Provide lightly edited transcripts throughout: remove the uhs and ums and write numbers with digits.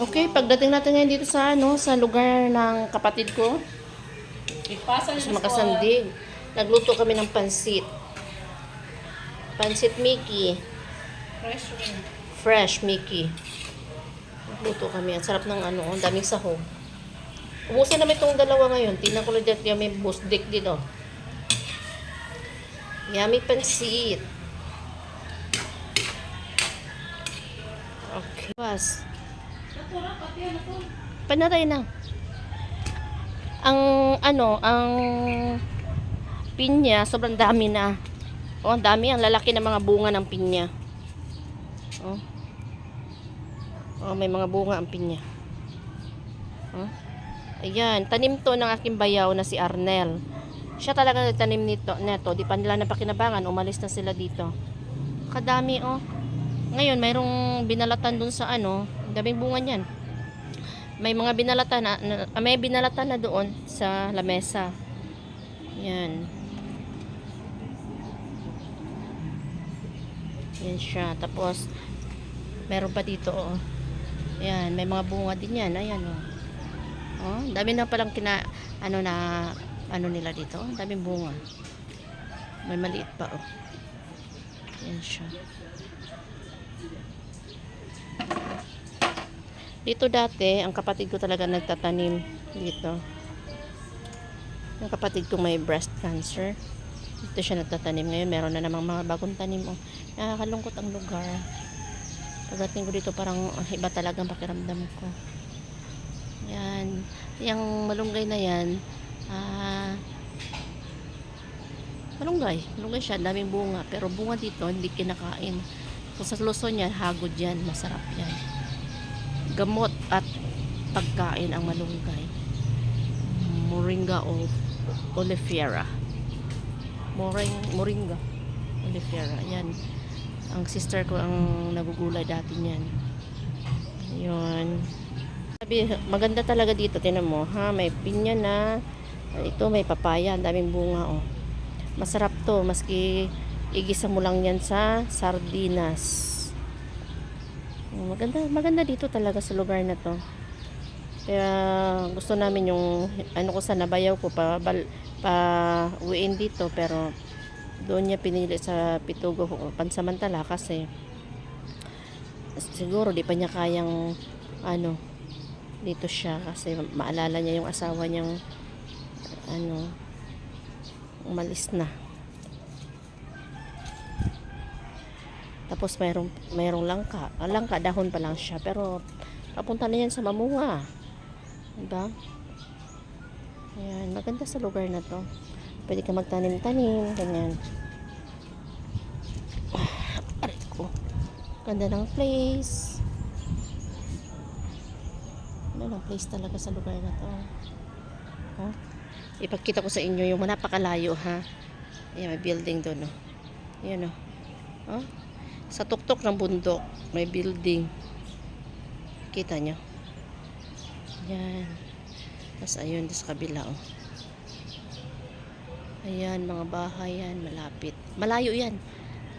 Okay, pagdating natin ngayon dito sa sa lugar ng kapatid ko, Ipasa sa niyo sa Makasandig, nagluto kami ng pansit. Pansit Mickey, fresh rin. fresh Mickey. Nagluto kami. Ang sarap ng ang daming sahog. Ubusin namin itong dalawa ngayon. Tingnan ko na dito yung may busdik dito. Yummy pansit. Okay. Pas. Natura, pati ano to? Panatay na. Ang pinya, sobrang dami na. Oh, ang dami. Ang lalaki ng mga bunga ng pinya. Oh. Oh, may mga bunga ang pinya. Oh. Ayan, tanim to ng aking bayaw na si Arnel. Siya talaga nagtanim neto. Di pa nila napakinabangan. Umalis na sila dito. Kadami, oh. Ngayon, mayroong binalatan dun sa daming bunga niyan. May mga binalatan may binalatan na doon sa lamesa. Yan. Yan siya. Tapos, meron pa dito, oh. Yan, may mga bunga din yan. Ayan, oh. Oh, dami na palang nila dito. Oh, daming bunga. May maliit pa, oh. Yan siya. Dito dati, ang kapatid ko talaga nagtatanim dito. Yung kapatid ko may breast cancer. Dito siya nagtatanim. Ngayon, meron na namang mga bagong tanim. Oh. Nakakalungkot ang lugar. Pagdating ko dito, parang iba talagang pakiramdam ko. Yan. Yung malunggay na yan, malunggay. Malunggay siya, daming bunga. Pero bunga dito, hindi kinakain. So, sa Luzon yan, hagod yan. Masarap yan. Gamot at pagkain ang malunggay. Moringa oleifera. Moringa oleifera. Yan. Ang sister ko ang nagugulay dati niyan. Ayun. Sabi, maganda talaga dito. Tinan mo, ha? May pinya na. Ito, may papaya. Ang daming bunga, oh. Masarap to. Maski igisa mo lang yan sa sardinas. Maganda dito talaga sa lugar na to. Kaya gusto namin yung ko sa nabayaw ko pa uwiin dito, pero doon niya pinili sa Pitugo pansamantala kasi siguro di pa niya kayang dito siya kasi maalala niya yung asawa niyang umalis na. Tapos mayroong langka. Ang langka, dahon pa lang siya. Pero, papunta na yan sa mamunga. Diba? Ayan, maganda sa lugar na to. Pwede ka magtanim-tanim. Ganyan. Aray ko. Ganda ng place. Ganda ng place talaga sa lugar na to. Huh? Ipagkita ko sa inyo yung napakalayo, ha? Ayan, may building doon, oh. Ayan, oh. Huh? Sa tuktok ng bundok, may building. Kita nyo? Yan. Tapos ayun, sa kabila, oh. Ayan, mga bahay yan, malapit. Malayo yan.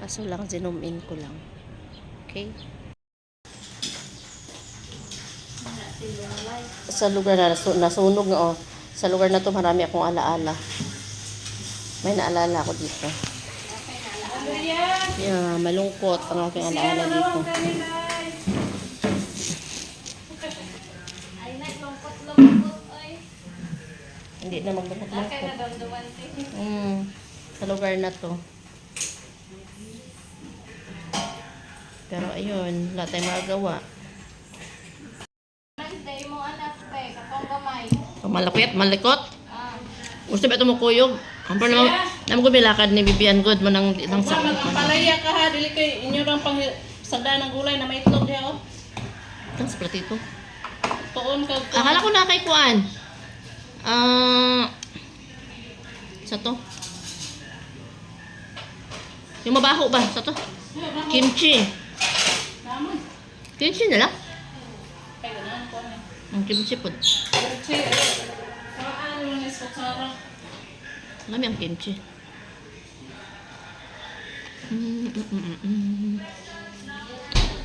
Kaso lang, zoom in ko lang. Okay? Sa lugar na nasunog nga, oh. Sa lugar na to, marami akong alaala. May naalala ako dito. Yeah, malungkot ang aking alaala dito. Hindi na maglungkot-lungkot. Sa lugar na to. Pero ayun, wala tayong magagawa. Malikot? Gusto ba ito mo kuyog? Ampar naman ko bilakad ni Bibian Good mo ng sakit. Palaya ka ha, dili kay inyo rang pang sagda ng gulay na may itlog diha, oh. Ang platito. Tuon ka. Akala ko na kay kuan. Sa to? Yung mabaho ba? Sa to? Kimchi. Naman. Kimchi na lang? Kay ganan ko na. Ang kimchi po. Kimchi. Ano man is kutsara. Lami ang kimchi.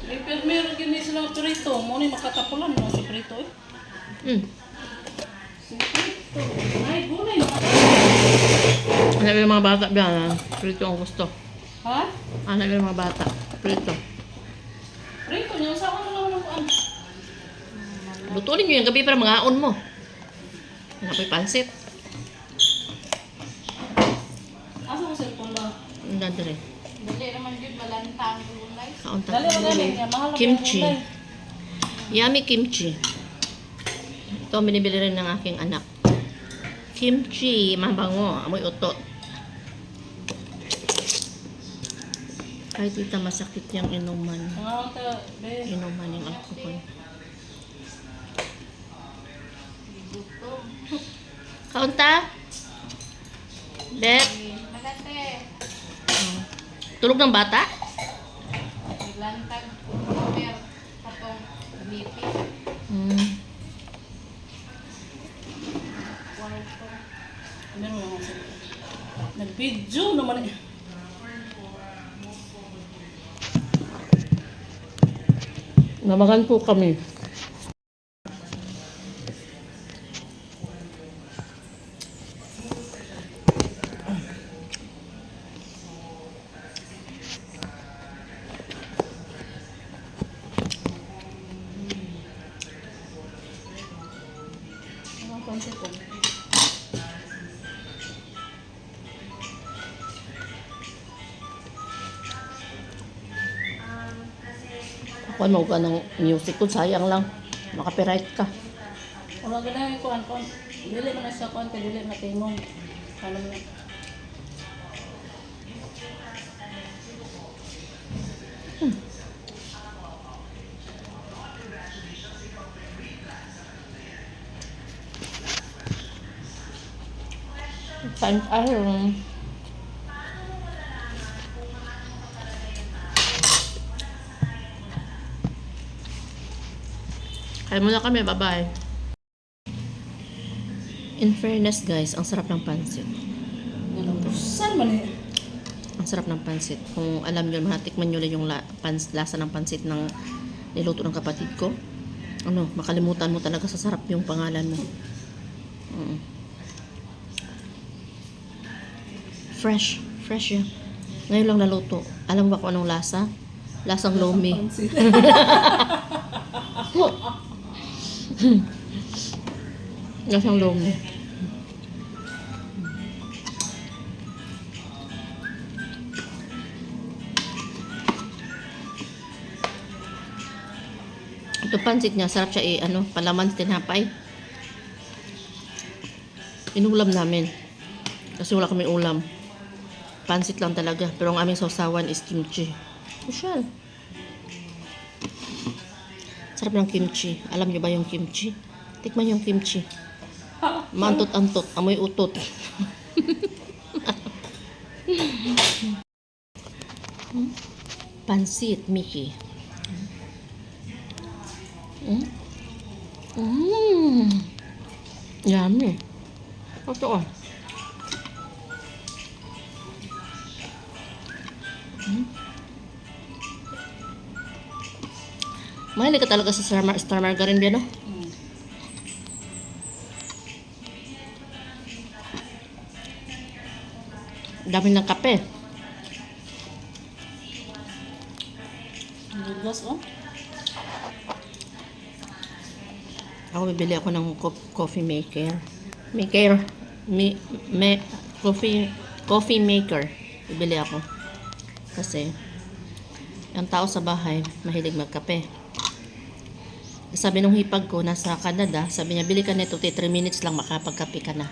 Ipir meron gini silang prito. Mo ni makatapulan mo si prito eh. Mm. Si prito. Ay, gulay mga. Anak yung mga bata dyan, prito ang gusto. Ha? Anak yung mga bata, prito. Prito niya sa ano lang ng kuan. Lutulin nyo yung gabi para mga aon mo. Anak ko'y pansit. Asa mo cellphone lang? Ang dadari. Dali naman yun, malantang gulay. Kaunta. Dali ba gani niya? Mahal na Kimchi. gulay. Yummy kimchi. Ito, binibili rin ng aking anak. Kimchi, mabango. Amoy utot. Kahit tita, masakit yung inuman. Mga ta, be. Inuman yung alcohol. Kaunta? Bet? Magate, Oh. Tulog ng bata? naglantag, kumer, katong umipi. Hmm. Meron lang ako. Nag-video naman eh. Namagan po kami. Ang pansit ko. Ako mo ka ng music ko, sayang lang. Makapiright ka. Wala ganang kuan kuan. Dili man na sa kuan kay dili matingong. Ano mo? Time iron. Kaya muna kami, bye-bye. In fairness guys, ang sarap ng pansit. Saan man eh? Ang sarap ng pansit. Kung alam nyo, matikman nyo lang yung lasa ng pansit ng niluto ng kapatid ko. Ano, makalimutan mo talaga sa sarap yung pangalan mo. Mm. Fresh. Fresh yan. Ngayon lang naluto. Alam mo ba kung anong lasa? Lasang lomi. Pansit. Lasang lomi. Ito pansit niya, sarap siya palaman sa tinapay. Inulam namin. Kasi wala kami ulam. Pansit lang talaga. Pero ang aming sausawan is kimchi. Usyal. Sarap ng kimchi. Alam niyo ba yung kimchi? Tikman yung kimchi. Mantot-antot. Amoy utot. Pansit, Mickey. Yummy. Totoo. Mahilig ka talaga sa star margarine, Biano? Dami ng kape. Gas oh. Ako bibili ako ng coffee maker. Coffee maker. Bibili ako. Kasi ang tao sa bahay mahilig magkape. Sabi nung hipag ko nasa Canada, sabi niya bili ka nito 3 minutes lang makapagkape ka na.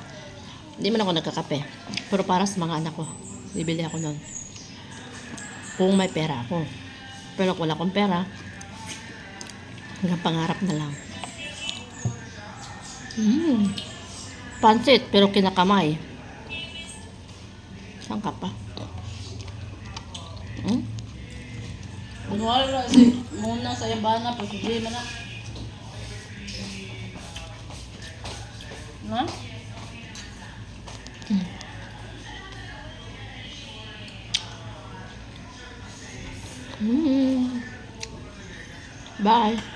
Hindi man ako nagkakape. Pero para sa mga anak ko, bibili ako nun. Kung may pera ako. Pero kung wala akong pera, hanggang pangarap na lang. Pansit, pero kinakamay. Saan ka pa? Kunwari na si muna sa yabana pag hindi man na. Na? Bye.